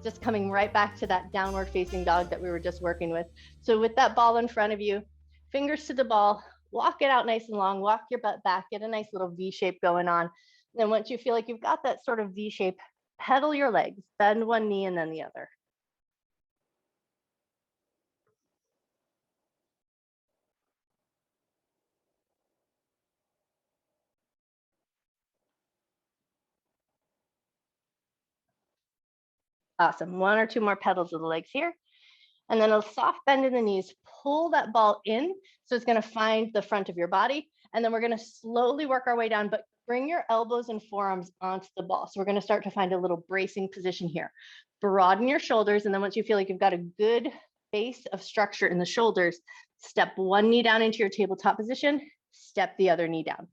just coming right back to that downward facing dog that we were just working with. So with that ball in front of you, fingers to the ball, walk it out nice and long, walk your butt back, get a nice little V shape going on. Then once you feel like you've got that sort of V shape, pedal your legs, bend one knee and then the other. Awesome. One or two more pedals of the legs here. And then a soft bend in the knees, pull that ball in. So it's going to find the front of your body. And then we're going to slowly work our way down, but bring your elbows and forearms onto the ball. So we're going to start to find a little bracing position here. Broaden your shoulders. And then once you feel like you've got a good base of structure in the shoulders, step one knee down into your tabletop position, step the other knee down.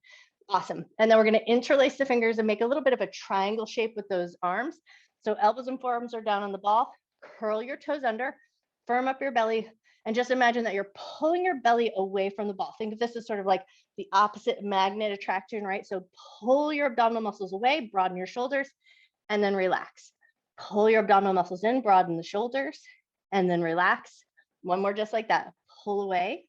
Awesome. And then we're going to interlace the fingers and make a little bit of a triangle shape with those arms. So elbows and forearms are down on the ball, curl your toes under, firm up your belly, and just imagine that you're pulling your belly away from the ball. Think of this as sort of like the opposite magnet attraction, right? So pull your abdominal muscles away, broaden your shoulders, and then relax. Pull your abdominal muscles in, broaden the shoulders, and then relax. One more just like that. Pull away,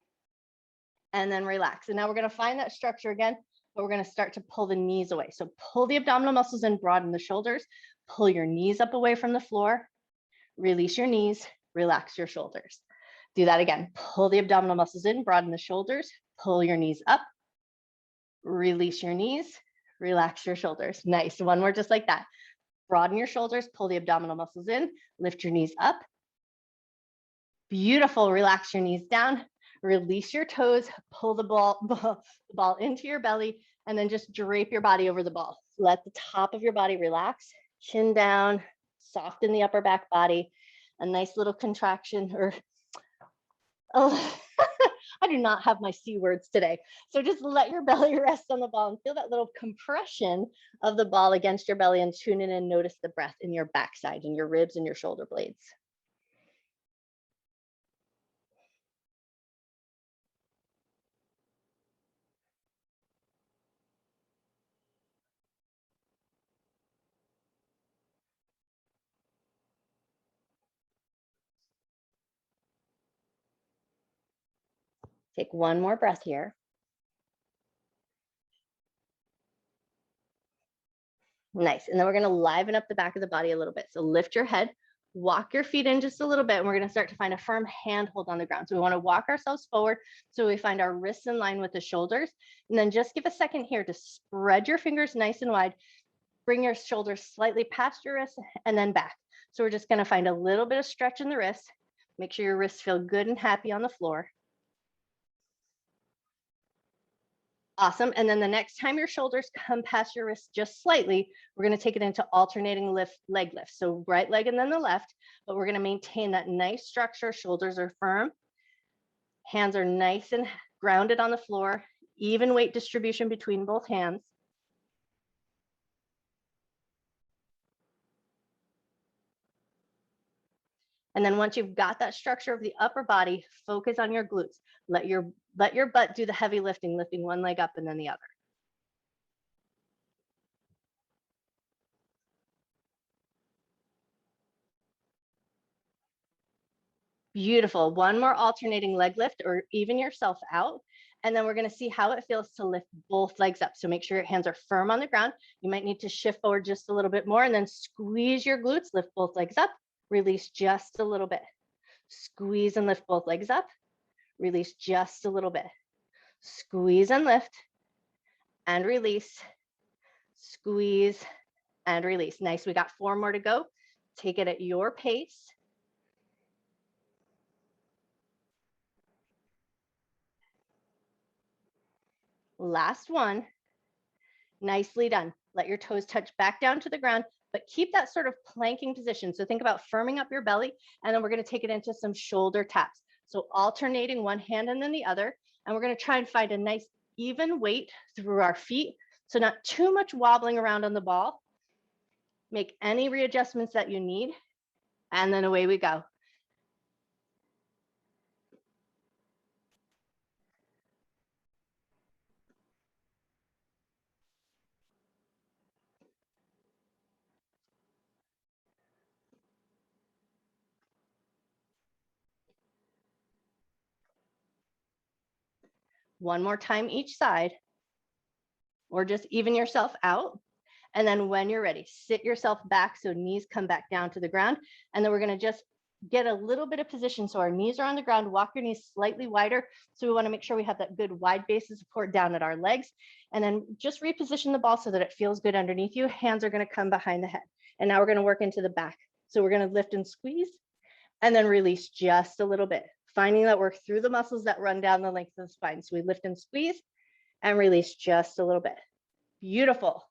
and then relax. And now we're going to find that structure again, but we're going to start to pull the knees away. So pull the abdominal muscles in, broaden the shoulders, pull your knees up away from the floor, release your knees, relax your shoulders. Do that again. Pull the abdominal muscles in, broaden the shoulders, pull your knees up, release your knees, relax your shoulders. Nice. One more just like that. Broaden your shoulders, pull the abdominal muscles in, lift your knees up. Beautiful. Relax your knees down, release your toes, pull the ball into your belly, and then just drape your body over the ball. Let the top of your body relax, chin down, soften the upper back body, a nice little contraction or, oh, I do not have my C words today. So just let your belly rest on the ball and feel that little compression of the ball against your belly and tune in and notice the breath in your backside and your ribs and your shoulder blades. Take one more breath here. Nice. And then we're going to liven up the back of the body a little bit. So lift your head, walk your feet in just a little bit, and we're going to start to find a firm handhold on the ground. So we want to walk ourselves forward so we find our wrists in line with the shoulders. And then just give a second here to spread your fingers nice and wide. Bring your shoulders slightly past your wrists and then back. So we're just going to find a little bit of stretch in the wrists. Make sure your wrists feel good and happy on the floor. Awesome. And then the next time your shoulders come past your wrists just slightly, we're going to take it into alternating leg lifts. So right leg and then the left, but we're going to maintain that nice structure. Shoulders are firm. Hands are nice and grounded on the floor. Even weight distribution between both hands. And then once you've got that structure of the upper body, focus on your glutes. Let your butt do the heavy lifting, lifting one leg up and then the other. Beautiful. One more alternating leg lift or even yourself out. And then we're going to see how it feels to lift both legs up. So make sure your hands are firm on the ground. You might need to shift forward just a little bit more and then squeeze your glutes, lift both legs up, release just a little bit. Squeeze and lift both legs up, release just a little bit. Squeeze and lift and release, squeeze and release. Nice. We got 4 more to go. Take it at your pace. Last one. Nicely done. Let your toes touch back down to the ground, but keep that sort of planking position. So think about firming up your belly, and then we're going to take it into some shoulder taps. So alternating one hand and then the other, and we're going to try and find a nice even weight through our feet. So not too much wobbling around on the ball. Make any readjustments that you need, and then away we go. One more time each side, or just even yourself out. And then when you're ready, sit yourself back so knees come back down to the ground. And then we're going to just get a little bit of position. So our knees are on the ground, walk your knees slightly wider. So we want to make sure we have that good wide base of support down at our legs. And then just reposition the ball so that it feels good underneath you. Hands are going to come behind the head. And now we're going to work into the back. So we're going to lift and squeeze and then release just a little bit, finding that work through the muscles that run down the length of the spine. So we lift and squeeze and release just a little bit. Beautiful.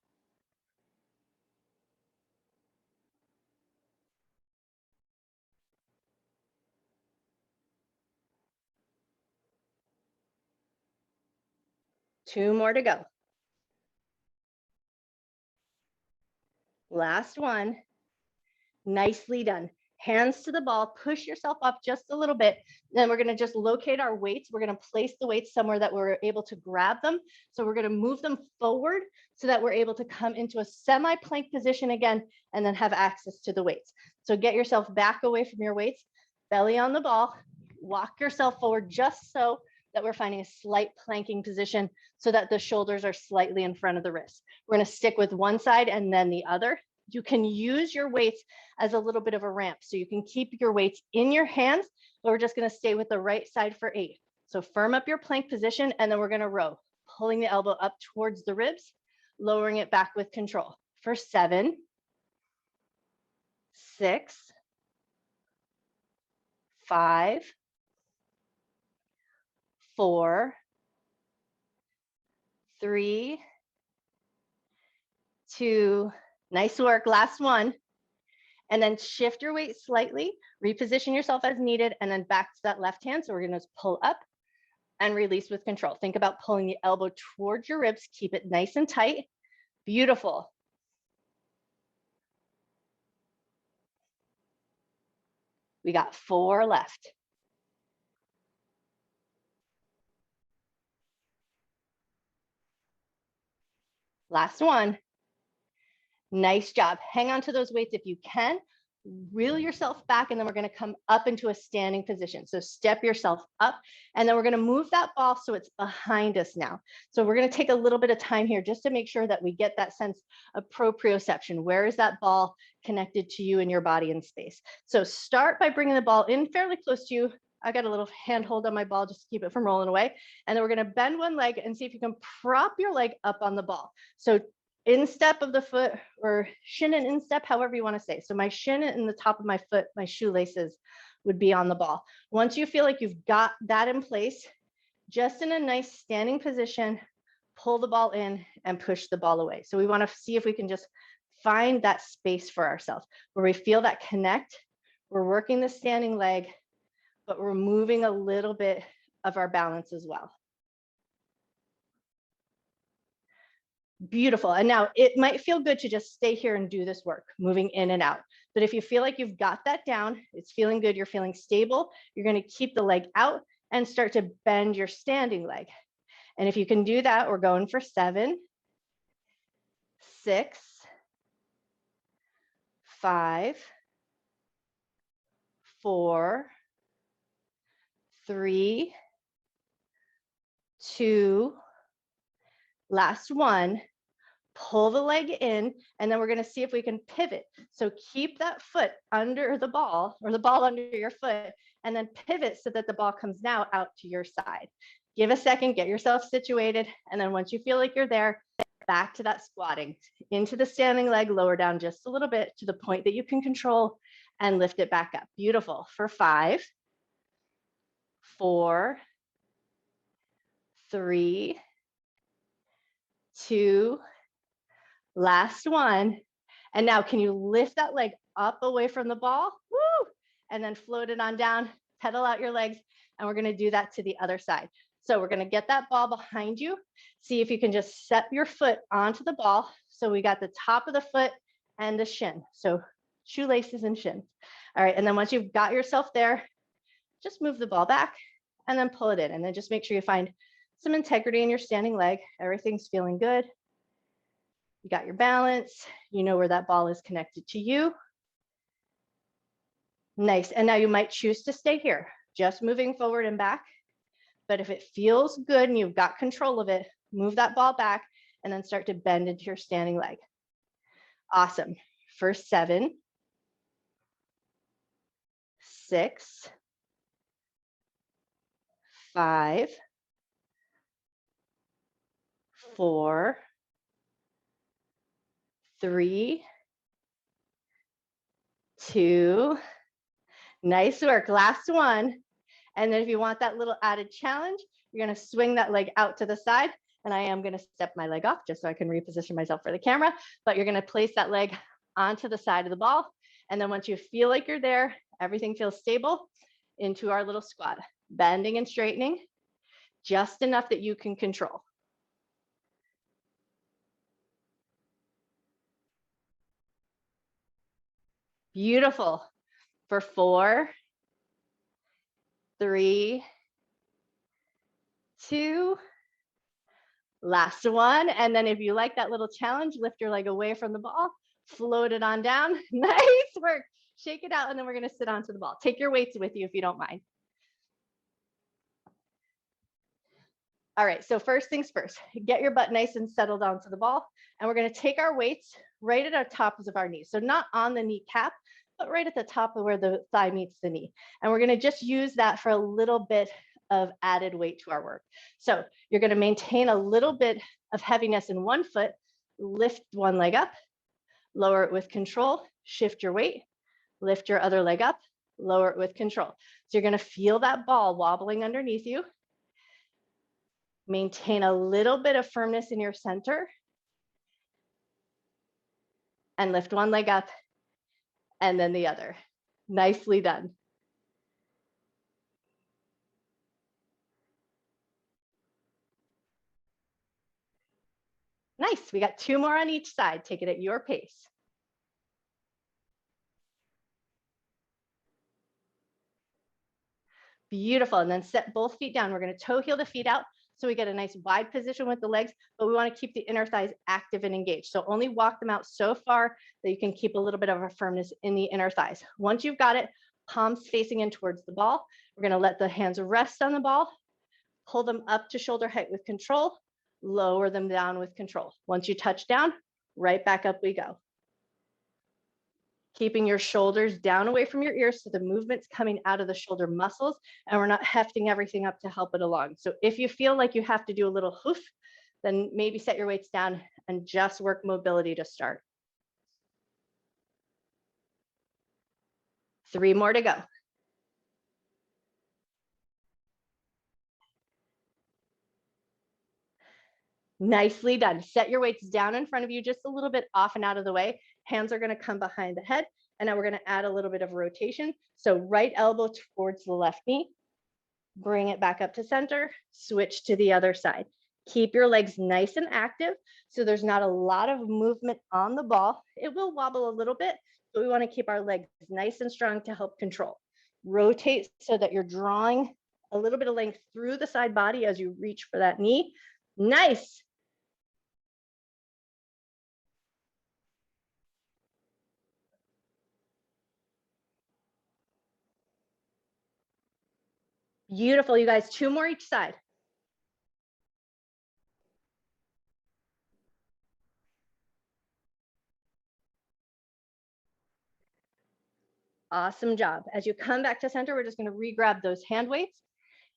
Two more to go. Last one. Nicely done. Hands to the ball, push yourself up just a little bit. Then we're going to just locate our weights. We're going to place the weights somewhere that we're able to grab them. So we're going to move them forward so that we're able to come into a semi-plank position again and then have access to the weights. So get yourself back away from your weights, belly on the ball, walk yourself forward just so that we're finding a slight planking position so that the shoulders are slightly in front of the wrists. We're going to stick with one side and then the other. You can use your weights as a little bit of a ramp. So you can keep your weights in your hands, but we're just going to stay with the right side for 8. So firm up your plank position, and then we're going to row, pulling the elbow up towards the ribs, lowering it back with control for 7, 6, 5, 4, 3, 2, nice work, last one. And then shift your weight slightly, reposition yourself as needed, and then back to that left hand. So we're gonna pull up and release with control. Think about pulling the elbow towards your ribs, keep it nice and tight. Beautiful. We got 4 left. Last one. Nice job. Hang on to those weights if you can. Reel yourself back, and then we're going to come up into a standing position. So step yourself up, and then we're going to move that ball so it's behind us now. So we're going to take a little bit of time here just to make sure that we get that sense of proprioception. Where is that ball connected to you and your body in space? So start by bringing the ball in fairly close to you. I got a little handhold on my ball just to keep it from rolling away. And then we're going to bend one leg and see if you can prop your leg up on the ball. So instep of the foot, or shin and instep, however you want to say. So my shin and the top of my foot, my shoelaces would be on the ball. Once you feel like you've got that in place, just in a nice standing position, pull the ball in and push the ball away. So we want to see if we can just find that space for ourselves where we feel that connect. We're working the standing leg, but we're moving a little bit of our balance as well. Beautiful. And now it might feel good to just stay here and do this work, moving in and out. But if you feel like you've got that down, it's feeling good, you're feeling stable, you're going to keep the leg out and start to bend your standing leg. And if you can do that, we're going for 7, 6, 5, 4, 3, 2, last one. Pull the leg in, and then we're going to see if we can pivot. So keep that foot under the ball, or the ball under your foot, and then pivot so that the ball comes now out to your side. Give a second, get yourself situated, and then once you feel like you're there, back to that squatting, into the standing leg, lower down just a little bit to the point that you can control, and lift it back up. Beautiful. For 5, 4, 3, 2, last one. And now can you lift that leg up away from the ball? Woo! And then float it on down, pedal out your legs. And we're going to do that to the other side. So we're going to get that ball behind you. See if you can just step your foot onto the ball. So we got the top of the foot and the shin. So shoelaces and shins. All right. And then once you've got yourself there, just move the ball back and then pull it in. And then just make sure you find some integrity in your standing leg. Everything's feeling good. You got your balance, you know where that ball is connected to you. Nice. And now you might choose to stay here, just moving forward and back. But if it feels good and you've got control of it, move that ball back and then start to bend into your standing leg. Awesome. For 7, 6, 5, 4, 3, 2. Nice work. Last one. And then if you want that little added challenge, you're going to swing that leg out to the side. And I am going to step my leg off just so I can reposition myself for the camera. But you're going to place that leg onto the side of the ball. And then once you feel like you're there, everything feels stable, into our little squat. Bending and straightening just enough that you can control. Beautiful. For 4, 3, 2, last one. And then if you like that little challenge, lift your leg away from the ball, float it on down. Nice work. Shake it out, and then we're going to sit onto the ball. Take your weights with you if you don't mind. All right, so first things first, get your butt nice and settled onto the ball. And we're going to take our weights right at our tops of our knees. So not on the kneecap, but right at the top of where the thigh meets the knee. And we're going to just use that for a little bit of added weight to our work. So you're going to maintain a little bit of heaviness in one foot, lift one leg up, lower it with control, shift your weight, lift your other leg up, lower it with control. So you're going to feel that ball wobbling underneath you. Maintain a little bit of firmness in your center. And lift one leg up and then the other. Nicely done. Nice. We got 2 more on each side. Take it at your pace. Beautiful. And then set both feet down. We're going to toe heel the feet out so we get a nice wide position with the legs, but we want to keep the inner thighs active and engaged. So only walk them out so far that you can keep a little bit of a firmness in the inner thighs. Once you've got it, palms facing in towards the ball. We're going to let the hands rest on the ball, pull them up to shoulder height with control, lower them down with control. Once you touch down, right back up we go. Keeping your shoulders down away from your ears so the movement's coming out of the shoulder muscles and we're not hefting everything up to help it along. So if you feel like you have to do a little hoof, then maybe set your weights down and just work mobility to start. 3 more to go. Nicely done. Set your weights down in front of you, just a little bit off and out of the way. Hands are going to come behind the head. And now we're going to add a little bit of rotation. So right elbow towards the left knee. Bring it back up to center. Switch to the other side. Keep your legs nice and active so there's not a lot of movement on the ball. It will wobble a little bit, but we want to keep our legs nice and strong to help control. Rotate so that you're drawing a little bit of length through the side body as you reach for that knee. Nice. Beautiful, you guys. 2 more each side. Awesome job. As you come back to center, we're just going to re-grab those hand weights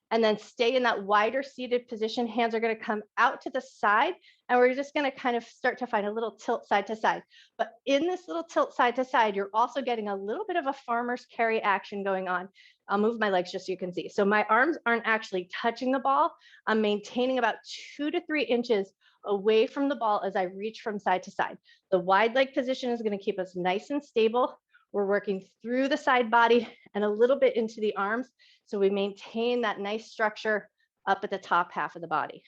and then stay in that wider seated position. Hands are going to come out to the side and we're just going to kind of start to find a little tilt side to side. But in this little tilt side to side, you're also getting a little bit of a farmer's carry action going on. I'll move my legs just so you can see. So my arms aren't actually touching the ball. I'm maintaining about 2 to 3 inches away from the ball as I reach from side to side. The wide leg position is going to keep us nice and stable. We're working through the side body and a little bit into the arms. So we maintain that nice structure up at the top half of the body.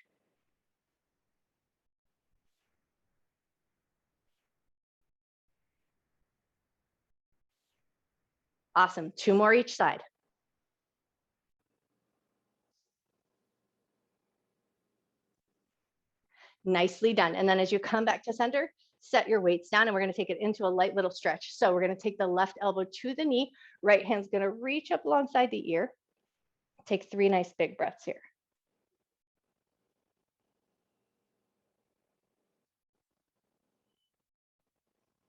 Awesome. 2 more each side. Nicely done. And then as you come back to center, set your weights down and we're going to take it into a light little stretch. So we're going to take the left elbow to the knee, right hand's going to reach up alongside the ear. Take 3 nice big breaths here.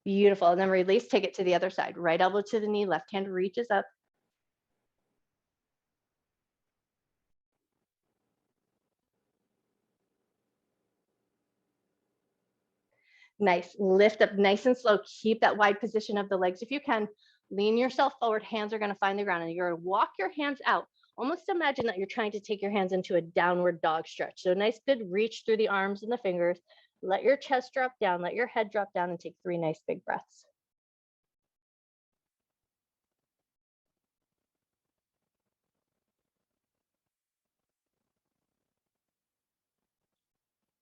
Beautiful. And then release, take it to the other side. Right elbow to the knee, left hand reaches up. Nice. Lift up nice and slow. Keep that wide position of the legs if you can. Lean yourself forward. Hands are going to find the ground. And you're going to walk your hands out. Almost imagine that you're trying to take your hands into a downward dog stretch. So nice, good reach through the arms and the fingers. Let your chest drop down. Let your head drop down and take 3 nice big breaths.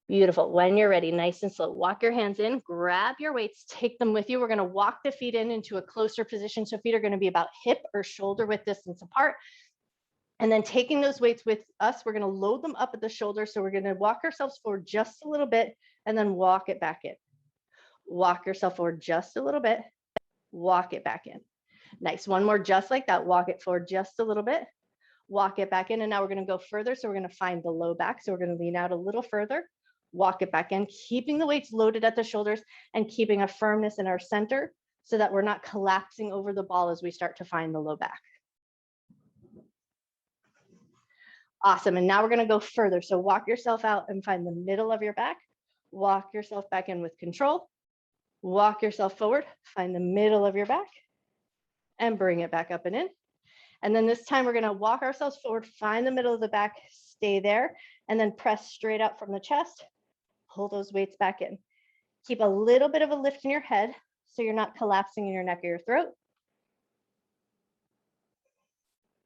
Beautiful. When you're ready, nice and slow, walk your hands in, grab your weights, take them with you. We're going to walk the feet in into a closer position. So feet are going to be about hip or shoulder width distance apart. And then taking those weights with us, we're going to load them up at the shoulder. So we're going to walk ourselves forward just a little bit and then walk it back in. Walk yourself forward just a little bit, walk it back in. Nice. One more just like that. Walk it forward just a little bit, walk it back in. And now we're going to go further. So we're going to find the low back. So we're going to lean out a little further, walk it back in, keeping the weights loaded at the shoulders and keeping a firmness in our center so that we're not collapsing over the ball as we start to find the low back. Awesome. And now we're going to go further. So walk yourself out and find the middle of your back, walk yourself back in with control, walk yourself forward, find the middle of your back and bring it back up and in. And then this time we're going to walk ourselves forward, find the middle of the back, stay there, and then press straight out from the chest. Pull those weights back in. Keep a little bit of a lift in your head so you're not collapsing in your neck or your throat.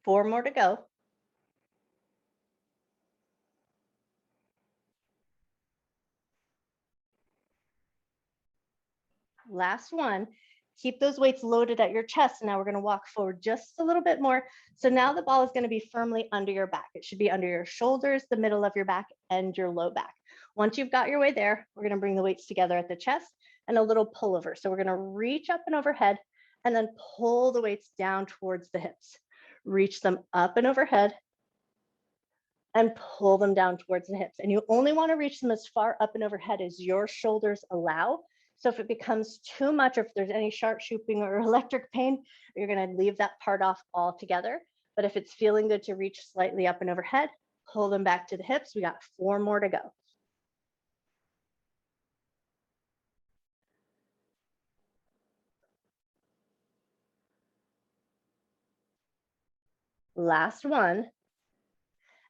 4 more to go. Last one. Keep those weights loaded at your chest. And now we're going to walk forward just a little bit more. So now the ball is going to be firmly under your back. It should be under your shoulders, the middle of your back, and your low back. Once you've got your way there, we're going to bring the weights together at the chest and a little pullover. So we're going to reach up and overhead and then pull the weights down towards the hips. Reach them up and overhead and pull them down towards the hips. And you only want to reach them as far up and overhead as your shoulders allow. So if it becomes too much, or if there's any sharp shooting or electric pain, you're going to leave that part off altogether. But if it's feeling good to reach slightly up and overhead, pull them back to the hips. We got 4 more to go. Last one.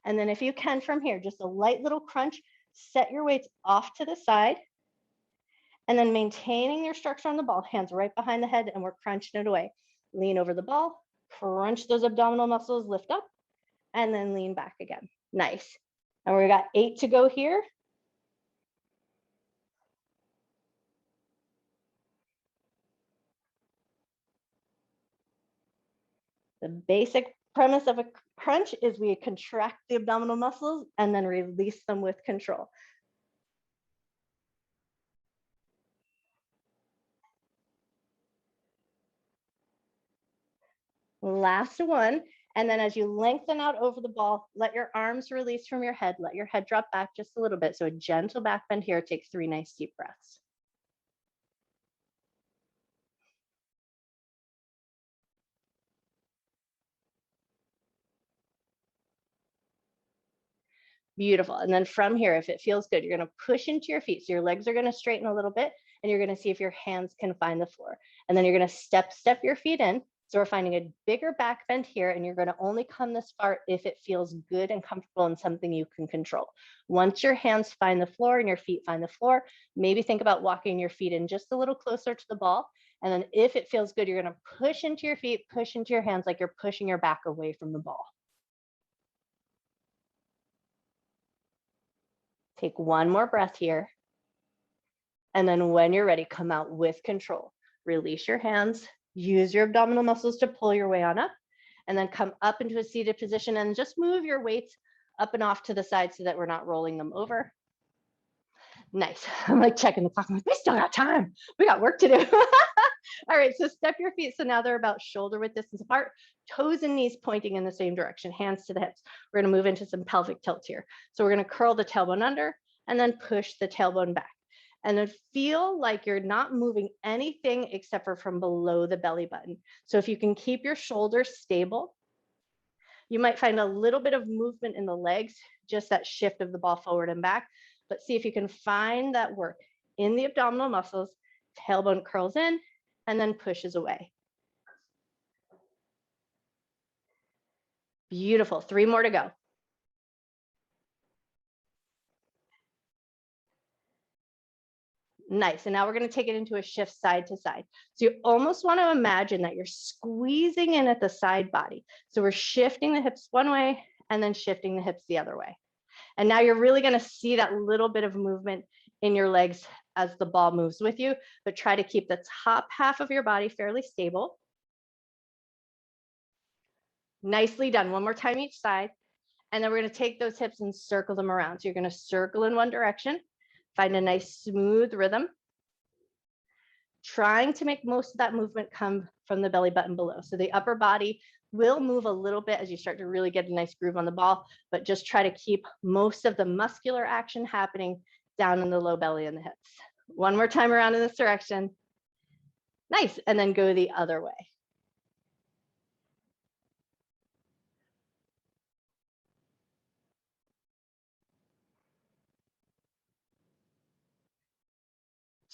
And then if you can from here, just a light little crunch, set your weights off to the side. And then maintaining your structure on the ball, hands right behind the head, and we're crunching it away. Lean over the ball, crunch those abdominal muscles, lift up, and then lean back again. Nice. And we got 8 to go here. The basic premise of a crunch is we contract the abdominal muscles and then release them with control. Last one. And then as you lengthen out over the ball, let your arms release from your head. Let your head drop back just a little bit. So a gentle back bend here. Take 3 nice deep breaths. Beautiful. And then from here, if it feels good, you're going to push into your feet. So your legs are going to straighten a little bit, and you're going to see if your hands can find the floor. And then you're going to step your feet in. So we're finding a bigger back bend here, and you're going to only come this far if it feels good and comfortable and something you can control. Once your hands find the floor and your feet find the floor, maybe think about walking your feet in just a little closer to the ball. And then if it feels good, you're going to push into your feet, push into your hands like you're pushing your back away from the ball. Take 1 more breath here. And then when you're ready, come out with control. Release your hands, use your abdominal muscles to pull your way on up, and then come up into a seated position and just move your weights up and off to the side so that we're not rolling them over. Nice. I'm like checking the clock. I'm like, we still got time. We got work to do. All right, so step your feet. So now they're about shoulder width distance apart, toes and knees pointing in the same direction, hands to the hips. We're going to move into some pelvic tilts here. So we're going to curl the tailbone under and then push the tailbone back. And then feel like you're not moving anything except for from below the belly button. So if you can keep your shoulders stable, you might find a little bit of movement in the legs, just that shift of the ball forward and back, but see if you can find that work in the abdominal muscles. Tailbone curls in and then pushes away. Beautiful. 3 more to go. Nice. And now we're going to take it into a shift side to side. So you almost want to imagine that you're squeezing in at the side body. So we're shifting the hips one way and then shifting the hips the other way. And now you're really going to see that little bit of movement in your legs as the ball moves with you, but try to keep the top half of your body fairly stable. Nicely done. One more time each side. And then we're going to take those hips and circle them around. So you're going to circle in one direction, find a nice smooth rhythm, trying to make most of that movement come from the belly button below. So the upper body will move a little bit as you start to really get a nice groove on the ball, but just try to keep most of the muscular action happening down in the low belly and the hips. One more time around in this direction. Nice. And then go the other way.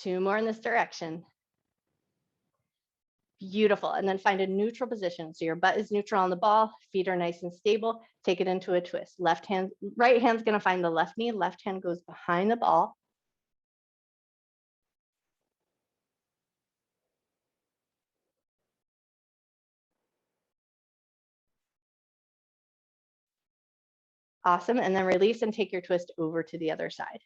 Two more in this direction. Beautiful. And then find a neutral position. So your butt is neutral on the ball, feet are nice and stable. Take it into a twist. Left hand, right hand's going to find the left knee. Left hand goes behind the ball. Awesome. And then release and take your twist over to the other side.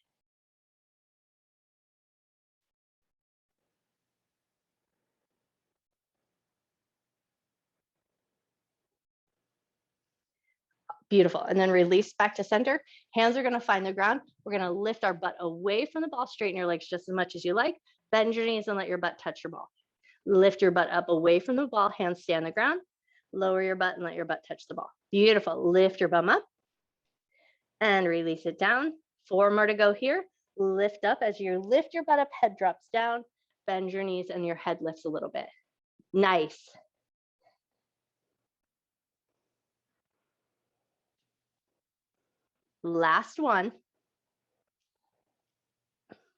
Beautiful. And then release back to center. Hands are going to find the ground. We're going to lift our butt away from the ball, straighten your legs just as much as you like. Bend your knees and let your butt touch your ball. Lift your butt up away from the ball. Hands stay on the ground. Lower your butt and let your butt touch the ball. Beautiful. Lift your bum up and release it down. 4 more to go here. Lift up. As you lift your butt up, head drops down. Bend your knees and your head lifts a little bit. Nice. Last one.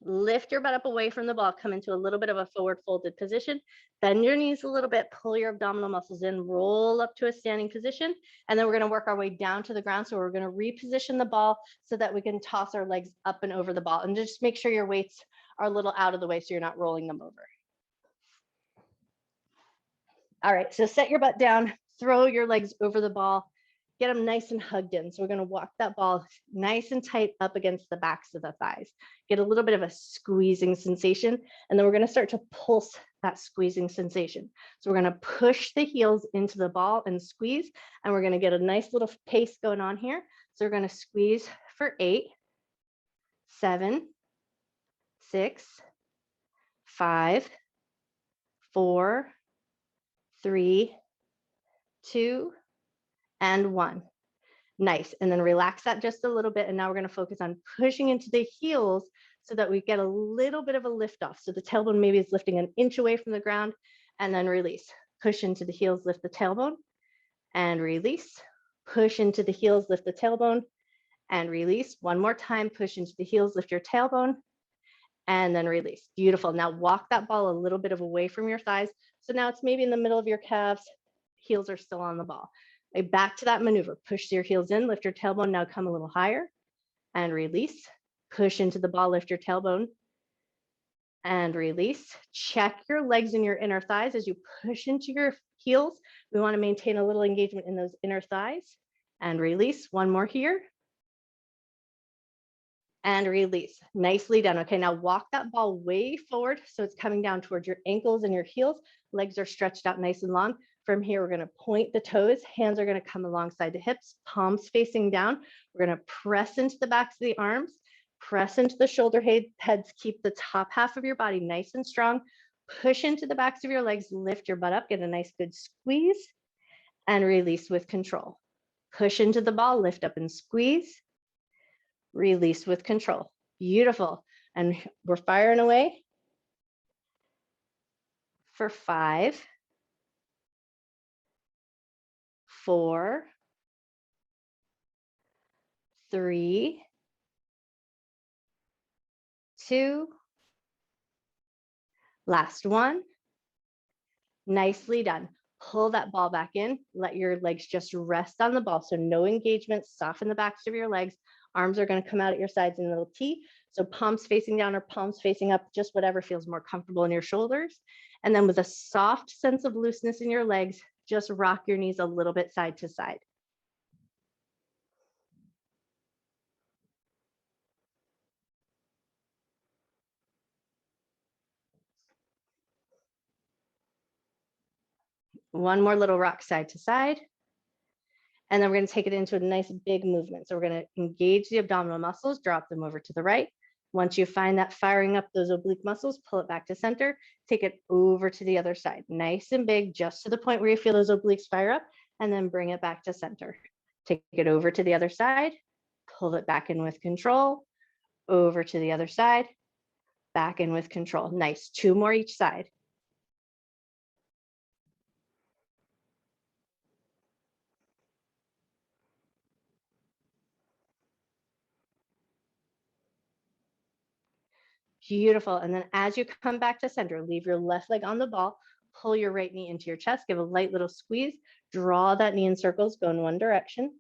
Lift your butt up away from the ball. Come into a little bit of a forward folded position. Bend your knees a little bit. Pull your abdominal muscles in. Roll up to a standing position. And then we're going to work our way down to the ground. So we're going to reposition the ball so that we can toss our legs up and over the ball. And just make sure your weights are a little out of the way so you're not rolling them over. All right, so set your butt down. Throw your legs over the ball. Get them nice and hugged in. So we're going to walk that ball nice and tight up against the backs of the thighs. Get a little bit of a squeezing sensation. And then we're going to start to pulse that squeezing sensation. So we're going to push the heels into the ball and squeeze. And we're going to get a nice little pace going on here. So we're going to squeeze for 8, 7, 6, 5, 4, 3, 2, and 1. Nice. And then relax that just a little bit. And now we're going to focus on pushing into the heels so that we get a little bit of a lift off. So the tailbone maybe is lifting an inch away from the ground, and then release. Push into the heels, lift the tailbone, and release. Push into the heels, lift the tailbone, and release. One more time, push into the heels, lift your tailbone, and then release. Beautiful. Now walk that ball a little bit of away from your thighs. So now it's maybe in the middle of your calves. Heels are still on the ball. Back to that maneuver. Push your heels in, lift your tailbone. Now come a little higher and release. Push into the ball, lift your tailbone and release. Check your legs and your inner thighs as you push into your heels. We want to maintain a little engagement in those inner thighs and release. One more here. And release. Nicely done. Okay, now walk that ball way forward so it's coming down towards your ankles and your heels. Legs are stretched out nice and long. From here, we're going to point the toes. Hands are going to come alongside the hips, palms facing down. We're going to press into the backs of the arms, press into the shoulder heads. Keep the top half of your body nice and strong. Push into the backs of your legs, lift your butt up, get a nice good squeeze, and release with control. Push into the ball, lift up and squeeze. Release with control. Beautiful. And we're firing away for 5, 4, 3, 2, last one. Nicely done. Pull that ball back in. Let your legs just rest on the ball. So no engagement. Soften the backs of your legs. Arms are going to come out at your sides in a little T. So palms facing down or palms facing up, just whatever feels more comfortable in your shoulders. And then with a soft sense of looseness in your legs, just rock your knees a little bit side to side. One more little rock side to side. And then we're going to take it into a nice big movement. So we're going to engage the abdominal muscles, drop them over to the right. Once you find that firing up those oblique muscles, pull it back to center, take it over to the other side. Nice and big, just to the point where you feel those obliques fire up, and then bring it back to center. Take it over to the other side, pull it back in with control, over to the other side, back in with control. Nice, 2 more each side. Beautiful. And then as you come back to center, leave your left leg on the ball, pull your right knee into your chest, give a light little squeeze, draw that knee in circles, go in one direction.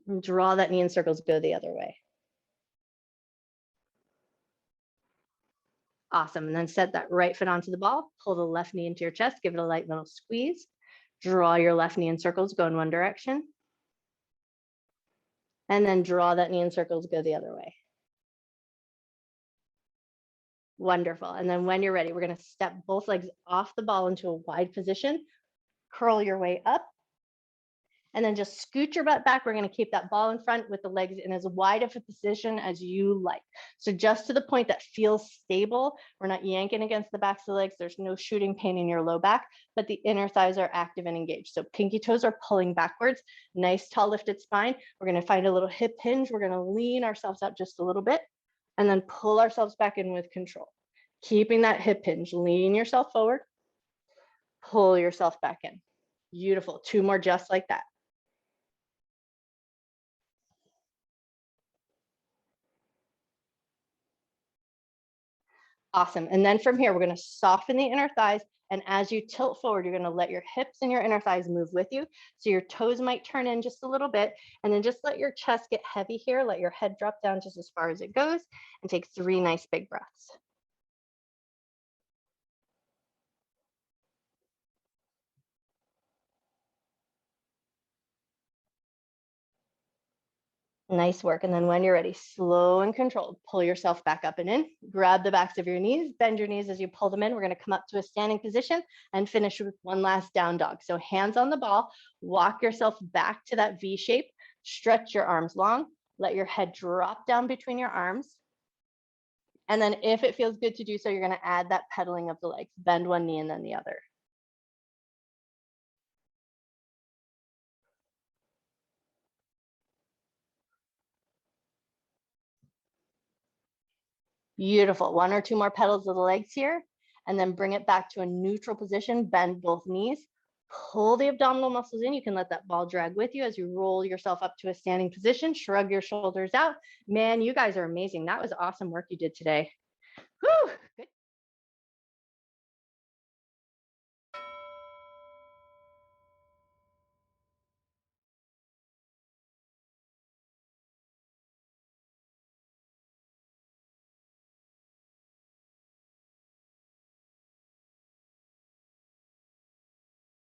And draw that knee in circles, go the other way. Awesome. And then set that right foot onto the ball, pull the left knee into your chest, give it a light little squeeze, draw your left knee in circles, go in one direction. And then draw that knee in circles, go the other way. Wonderful. And then when you're ready, we're going to step both legs off the ball into a wide position, curl your way up, and then just scoot your butt back. We're going to keep that ball in front with the legs in as wide of a position as you like. So just to the point that feels stable. We're not yanking against the backs of the legs. There's no shooting pain in your low back, but the inner thighs are active and engaged. So pinky toes are pulling backwards. Nice tall lifted spine. We're going to find a little hip hinge. We're going to lean ourselves up just a little bit and then pull ourselves back in with control. Keeping that hip hinge, lean yourself forward, pull yourself back in. Beautiful. 2 more just like that. Awesome. And then from here, we're going to soften the inner thighs. And as you tilt forward, you're going to let your hips and your inner thighs move with you. So your toes might turn in just a little bit. And then just let your chest get heavy here. Let your head drop down just as far as it goes. And take 3 nice big breaths. Nice work. And then when you're ready, slow and controlled, pull yourself back up and in, grab the backs of your knees, bend your knees as you pull them in. We're going to come up to a standing position and finish with one last down dog. So hands on the ball, walk yourself back to that V shape, stretch your arms long, let your head drop down between your arms. And then if it feels good to do so, you're going to add that pedaling of the legs, bend one knee and then the other. Beautiful. 1 or 2 more pedals of the legs here, and then bring it back to a neutral position. Bend both knees, pull the abdominal muscles in. You can let that ball drag with you as you roll yourself up to a standing position. Shrug your shoulders out. Man, you guys are amazing. That was awesome work you did today. Whew.